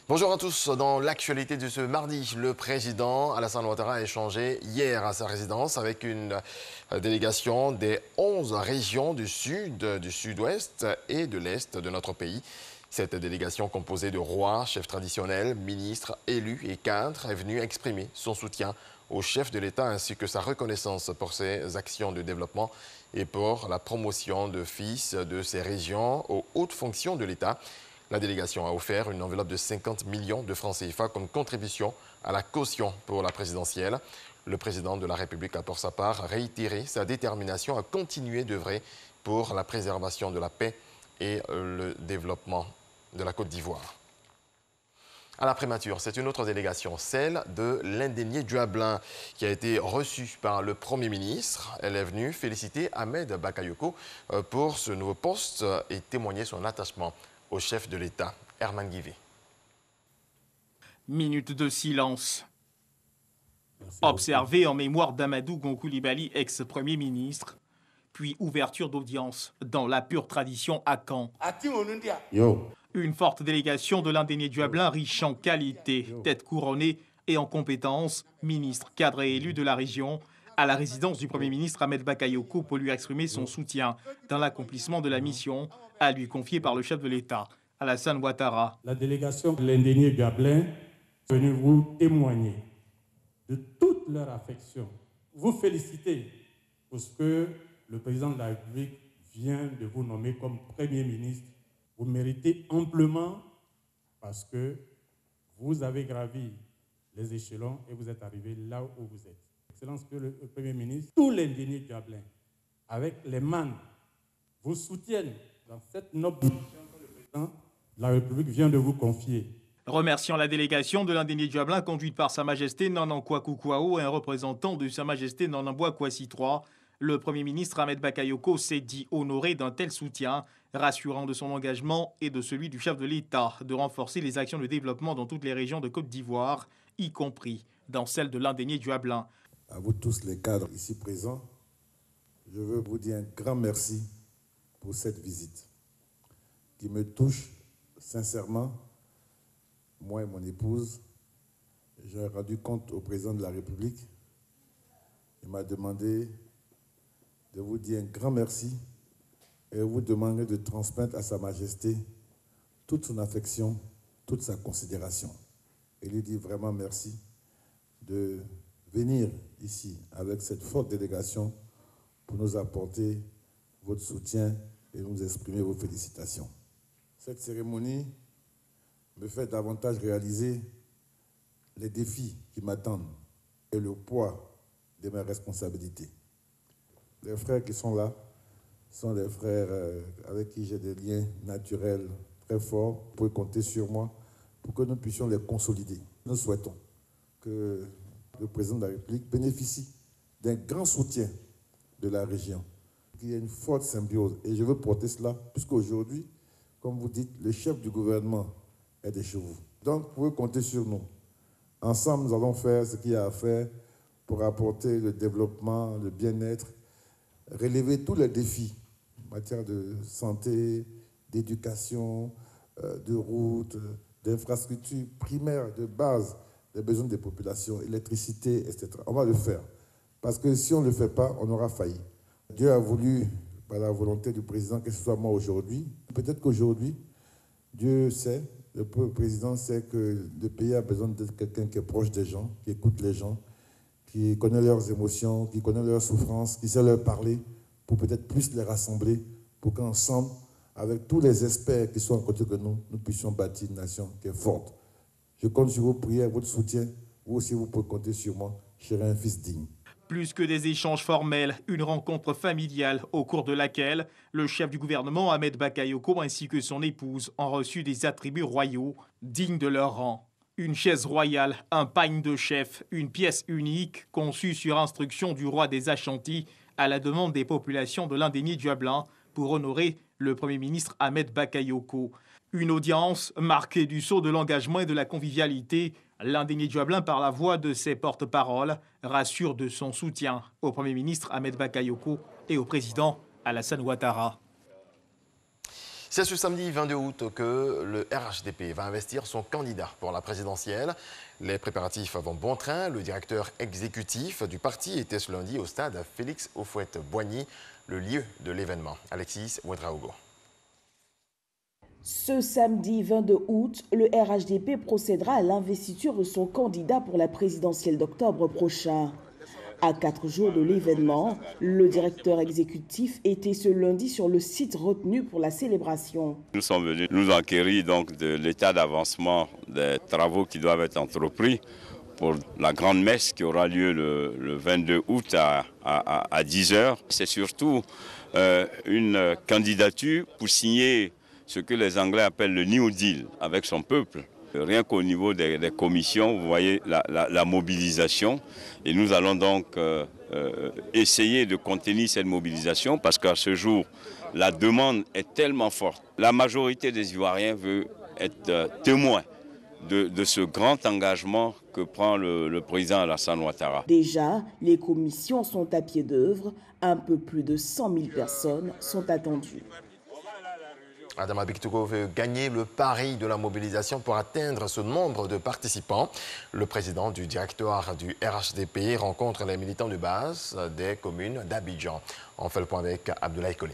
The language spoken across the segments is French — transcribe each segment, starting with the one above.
Bonjour à tous. Dans l'actualité de ce mardi, le président Alassane Ouattara a échangé hier à sa résidence avec une délégation des 11 régions du sud, du sud-ouest et de l'est de notre pays. Cette délégation composée de rois, chefs traditionnels, ministres, élus et cadres est venue exprimer son soutien au chef de l'État ainsi que sa reconnaissance pour ses actions de développement et pour la promotion de fils de ces régions aux hautes fonctions de l'État. La délégation a offert une enveloppe de 50 millions de francs CFA comme contribution à la caution pour la présidentielle. Le président de la République a pour sa part réitéré sa détermination à continuer d'œuvrer pour la préservation de la paix et le développement de la Côte d'Ivoire. À la prémature, c'est une autre délégation, celle de l'indénié Duablin, qui a été reçue par le Premier ministre. Elle est venue féliciter Ahmed Bakayoko pour ce nouveau poste et témoigner son attachement au chef de l'État, Herman Guivé. Minute de silence. Observé en mémoire d'Amadou Gon Coulibaly, ex-premier ministre, puis ouverture d'audience dans la pure tradition à Caen. Une forte délégation de l'indénié Duablin, riche en qualité, tête couronnée et en compétences, ministre, cadre et élu de la région, à la résidence du Premier ministre Ahmed Bakayoko pour lui exprimer son soutien dans l'accomplissement de la mission à lui confier par le chef de l'État, Alassane Ouattara. La délégation de l'indénié Duablin est venue vous témoigner de toute leur affection, vous féliciter pour ce que le président de la République vient de vous nommer comme Premier ministre. Vous méritez amplement parce que vous avez gravi les échelons et vous êtes arrivé là où vous êtes. Excellence, le Premier ministre, tous les indéniés Duablin, avec les MAN, vous soutiennent dans cette noble mission que le président de la République vient de vous confier. Remerciant la délégation de l'indénié Duablin conduite par Sa Majesté Nanan Kwaku Kwao et un représentant de Sa Majesté Nanamboa Kwasi III, le Premier ministre Ahmed Bakayoko s'est dit honoré d'un tel soutien, rassurant de son engagement et de celui du chef de l'État de renforcer les actions de développement dans toutes les régions de Côte d'Ivoire, y compris dans celle de l'indénié Duablin. À vous tous les cadres ici présents, je veux vous dire un grand merci pour cette visite qui me touche sincèrement. Moi et mon épouse, j'ai rendu compte au président de la République. Il m'a demandé de vous dire un grand merci et vous demander de transmettre à Sa Majesté toute son affection, toute sa considération. Il lui dit vraiment merci de venir ici avec cette forte délégation pour nous apporter votre soutien et nous exprimer vos félicitations. Cette cérémonie me fait davantage réaliser les défis qui m'attendent et le poids de mes responsabilités. Les frères qui sont là sont des frères avec qui j'ai des liens naturels très forts. Vous pouvez compter sur moi pour que nous puissions les consolider. Nous souhaitons que le président de la République bénéficie d'un grand soutien de la région, qu'il y ait une forte symbiose. Et je veux porter cela, puisqu'aujourd'hui, comme vous dites, le chef du gouvernement est de chez vous. Donc, vous pouvez compter sur nous. Ensemble, nous allons faire ce qu'il y a à faire pour apporter le développement, le bien-être, relever tous les défis en matière de santé, d'éducation, de routes, d'infrastructures primaires, de base, des besoins des populations, électricité, etc. On va le faire. Parce que si on ne le fait pas, on aura failli. Dieu a voulu, par la volonté du président, que ce soit moi aujourd'hui. Peut-être qu'aujourd'hui, Dieu sait, le président sait que le pays a besoin d'être quelqu'un qui est proche des gens, qui écoute les gens, qui connaît leurs émotions, qui connaît leurs souffrances, qui sait leur parler, pour peut-être plus les rassembler, pour qu'ensemble, avec tous les experts qui sont à côté de nous, nous puissions bâtir une nation qui est forte. Je compte sur vos prières, votre soutien. Vous aussi, vous pouvez compter sur moi. Je serai un fils digne. Plus que des échanges formels, une rencontre familiale au cours de laquelle le chef du gouvernement Ahmed Bakayoko ainsi que son épouse ont reçu des attributs royaux dignes de leur rang. Une chaise royale, un pagne de chef, une pièce unique conçue sur instruction du roi des Ashantis à la demande des populations de l'indénié Duablin pour honorer le Premier ministre Ahmed Bakayoko. Une audience marquée du sceau de l'engagement et de la convivialité. L'indénié Duablin, par la voix de ses porte-paroles, rassure de son soutien au Premier ministre Ahmed Bakayoko et au président Alassane Ouattara. C'est ce samedi 22 août que le RHDP va investir son candidat pour la présidentielle. Les préparatifs vont bon train. Le directeur exécutif du parti était ce lundi au stade Félix Houphouët-Boigny, le lieu de l'événement. Alexis Ouedraogo. Ce samedi 22 août, le RHDP procédera à l'investiture de son candidat pour la présidentielle d'octobre prochain. À 4 jours de l'événement, le directeur exécutif était ce lundi sur le site retenu pour la célébration. Nous sommes venus nous enquérir donc de l'état d'avancement des travaux qui doivent être entrepris pour la grande messe qui aura lieu le 22 août à 10 h. C'est surtout une candidature pour signer ce que les Anglais appellent le New Deal avec son peuple. Rien qu'au niveau des commissions, vous voyez la mobilisation. Et nous allons donc essayer de contenir cette mobilisation parce qu'à ce jour, la demande est tellement forte. La majorité des Ivoiriens veut être témoin de ce grand engagement que prend le président Alassane Ouattara. Déjà, les commissions sont à pied d'œuvre. Un peu plus de 100 000 personnes sont attendues. Adama Bictogo veut gagner le pari de la mobilisation pour atteindre ce nombre de participants. Le président du directoire du RHDP rencontre les militants de base des communes d'Abidjan. On fait le point avec Abdoulaye Koli.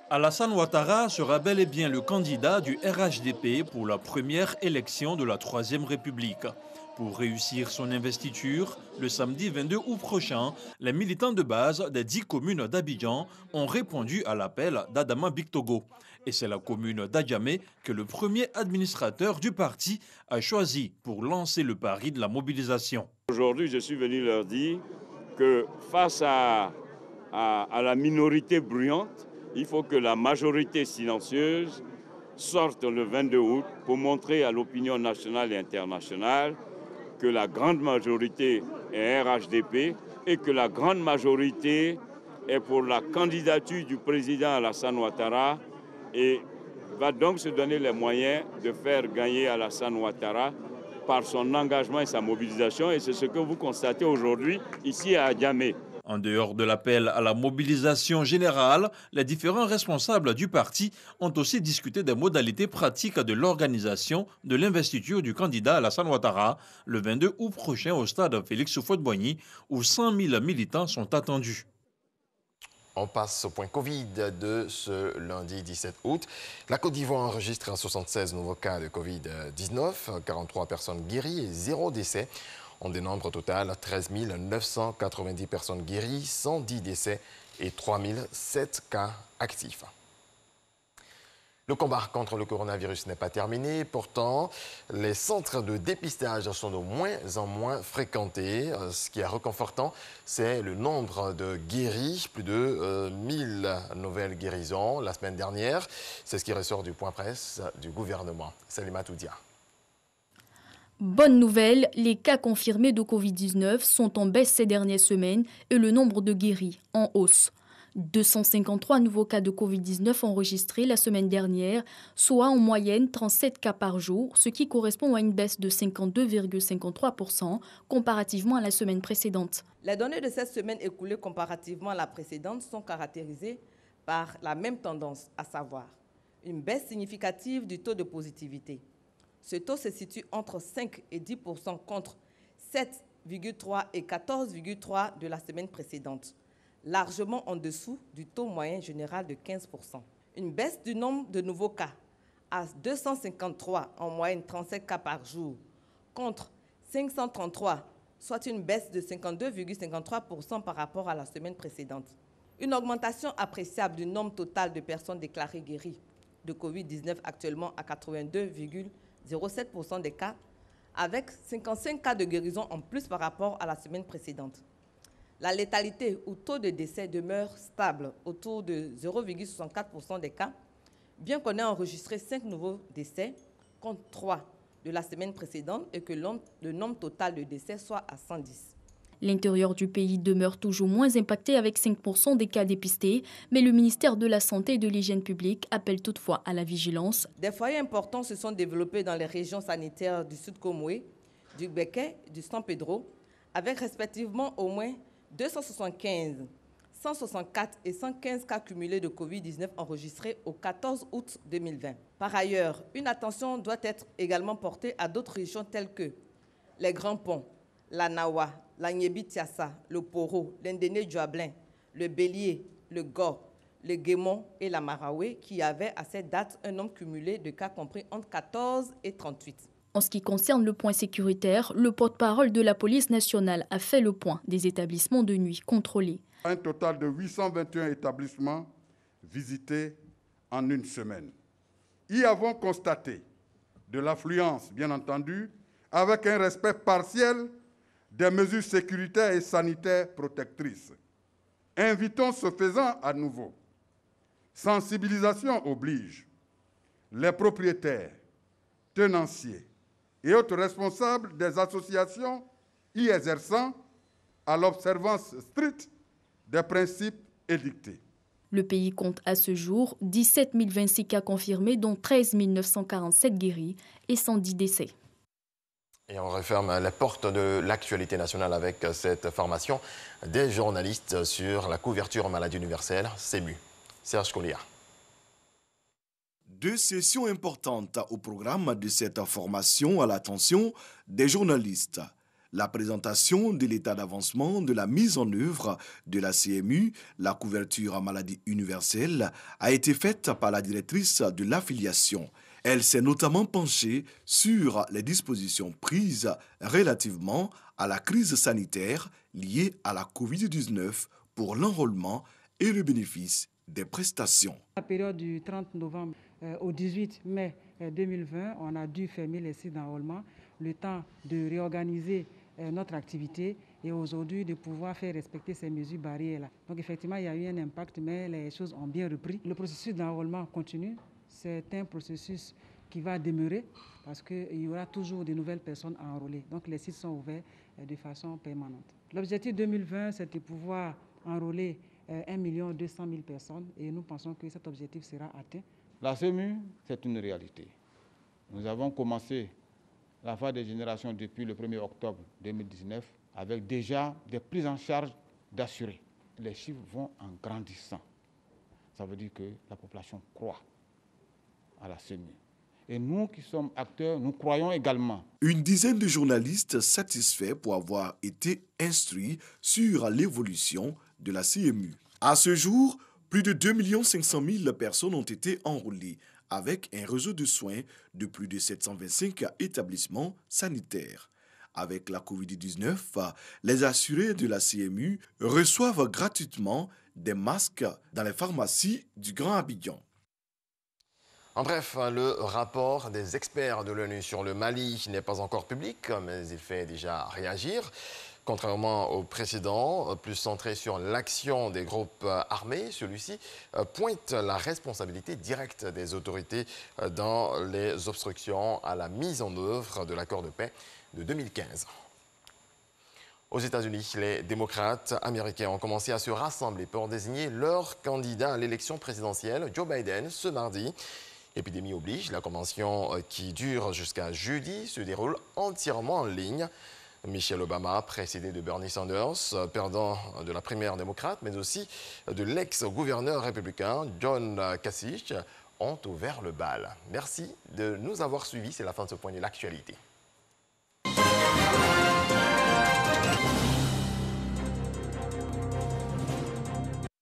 Alassane Ouattara sera bel et bien le candidat du RHDP pour la première élection de la Troisième République. Pour réussir son investiture, le samedi 22 août prochain, les militants de base des 10 communes d'Abidjan ont répondu à l'appel d'Adama Bictogo. Et c'est la commune d'Adjamé que le premier administrateur du parti a choisi pour lancer le pari de la mobilisation. Aujourd'hui, je suis venu leur dire que face à la minorité bruyante, il faut que la majorité silencieuse sorte le 22 août pour montrer à l'opinion nationale et internationale que la grande majorité est RHDP et que la grande majorité est pour la candidature du président Alassane Ouattara et va donc se donner les moyens de faire gagner Alassane Ouattara par son engagement et sa mobilisation. Et c'est ce que vous constatez aujourd'hui ici à Adjamé. En dehors de l'appel à la mobilisation générale, les différents responsables du parti ont aussi discuté des modalités pratiques de l'organisation de l'investiture du candidat Alassane Ouattara le 22 août prochain au stade Félix Houphouët-Boigny où 100 000 militants sont attendus. On passe au point Covid de ce lundi 17 août. La Côte d'Ivoire enregistre 76 nouveaux cas de Covid-19, 43 personnes guéries et 0 décès. On dénombre au total 13 990 personnes guéries, 110 décès et 3007 cas actifs. Le combat contre le coronavirus n'est pas terminé. Pourtant, les centres de dépistage sont de moins en moins fréquentés. Ce qui est réconfortant, c'est le nombre de guéris, plus de 1000 nouvelles guérisons la semaine dernière. C'est ce qui ressort du point presse du gouvernement. Salima Toudia. Bonne nouvelle, les cas confirmés de Covid-19 sont en baisse ces dernières semaines et le nombre de guéris en hausse. 253 nouveaux cas de Covid-19 enregistrés la semaine dernière, soit en moyenne 37 cas par jour, ce qui correspond à une baisse de 52,53% comparativement à la semaine précédente. Les données de cette semaine écoulée comparativement à la précédente sont caractérisées par la même tendance, à savoir une baisse significative du taux de positivité. Ce taux se situe entre 5 et 10% contre 7,3 et 14,3 de la semaine précédente, largement en dessous du taux moyen général de 15%. Une baisse du nombre de nouveaux cas à 253, en moyenne 37 cas par jour, contre 533, soit une baisse de 52,53% par rapport à la semaine précédente. Une augmentation appréciable du nombre total de personnes déclarées guéries de Covid-19 actuellement à 82,07% des cas, avec 55 cas de guérison en plus par rapport à la semaine précédente. La létalité ou taux de décès demeure stable autour de 0,64% des cas, bien qu'on ait enregistré 5 nouveaux décès contre 3 de la semaine précédente et que le nombre total de décès soit à 110. L'intérieur du pays demeure toujours moins impacté avec 5% des cas dépistés, mais le ministère de la Santé et de l'Hygiène publique appelle toutefois à la vigilance. Des foyers importants se sont développés dans les régions sanitaires du Sud Komoué, du Béquet et du San Pedro, avec respectivement au moins 275, 164 et 115 cas cumulés de Covid-19 enregistrés au 14 août 2020. Par ailleurs, une attention doit être également portée à d'autres régions telles que les Grands Ponts, la Nawa, la Nyebi-Tiassa, le Poro, l'Indéné-Djuablin, le Bélier, le Go, le Guémon et la Maraoué, qui avaient à cette date un nombre cumulé de cas compris entre 14 et 38. En ce qui concerne le point sécuritaire, le porte-parole de la police nationale a fait le point des établissements de nuit contrôlés. Un total de 821 établissements visités en une semaine. Y avons constaté de l'affluence, bien entendu, avec un respect partiel des mesures sécuritaires et sanitaires protectrices. Invitons ce faisant à nouveau. Sensibilisation oblige. Les propriétaires, tenanciers et autres responsables des associations y exerçant à l'observance stricte des principes édictés. Le pays compte à ce jour 17 026 cas confirmés, dont 13 947 guéris et 110 décès. Et on referme les portes de l'actualité nationale avec cette formation des journalistes sur la couverture maladie universelle, CEMU. Serge Colliard. Deux sessions importantes au programme de cette formation à l'attention des journalistes. La présentation de l'état d'avancement de la mise en œuvre de la CMU, la couverture à maladie universelle, a été faite par la directrice de l'affiliation. Elle s'est notamment penchée sur les dispositions prises relativement à la crise sanitaire liée à la Covid-19 pour l'enrôlement et le bénéfice des prestations. La période du 30 novembre au 18 mai 2020, on a dû fermer les sites d'enrôlement, le temps de réorganiser notre activité et aujourd'hui de pouvoir faire respecter ces mesures barrières-là. Donc effectivement, il y a eu un impact, mais les choses ont bien repris. Le processus d'enrôlement continue. C'est un processus qui va demeurer parce qu'il y aura toujours de nouvelles personnes à enrôler. Donc les sites sont ouverts de façon permanente. L'objectif 2020, c'est de pouvoir enrôler 1 200 000 personnes et nous pensons que cet objectif sera atteint. La CEMU, c'est une réalité. Nous avons commencé la phase des générations depuis le 1er octobre 2019 avec déjà des prises en charge d'assurés. Les chiffres vont en grandissant. Ça veut dire que la population croit à la CEMU. Et nous qui sommes acteurs, nous croyons également. Une dizaine de journalistes satisfaits pour avoir été instruits sur l'évolution de la CMU. À ce jour, plus de 2 500 000 personnes ont été enrôlées avec un réseau de soins de plus de 725 établissements sanitaires. Avec la Covid-19, les assurés de la CMU reçoivent gratuitement des masques dans les pharmacies du Grand Abidjan. En bref, le rapport des experts de l'ONU sur le Mali n'est pas encore public, mais il fait déjà réagir. Contrairement au précédent, plus centré sur l'action des groupes armés, celui-ci pointe la responsabilité directe des autorités dans les obstructions à la mise en œuvre de l'accord de paix de 2015. Aux États-Unis, les démocrates américains ont commencé à se rassembler pour désigner leur candidat à l'élection présidentielle, Joe Biden, ce mardi. Épidémie oblige, la convention qui dure jusqu'à jeudi se déroule entièrement en ligne. Michelle Obama, précédé de Bernie Sanders, perdant de la primaire démocrate, mais aussi de l'ex-gouverneur républicain John Kasich, ont ouvert le bal. Merci de nous avoir suivis. C'est la fin de ce point de l'actualité.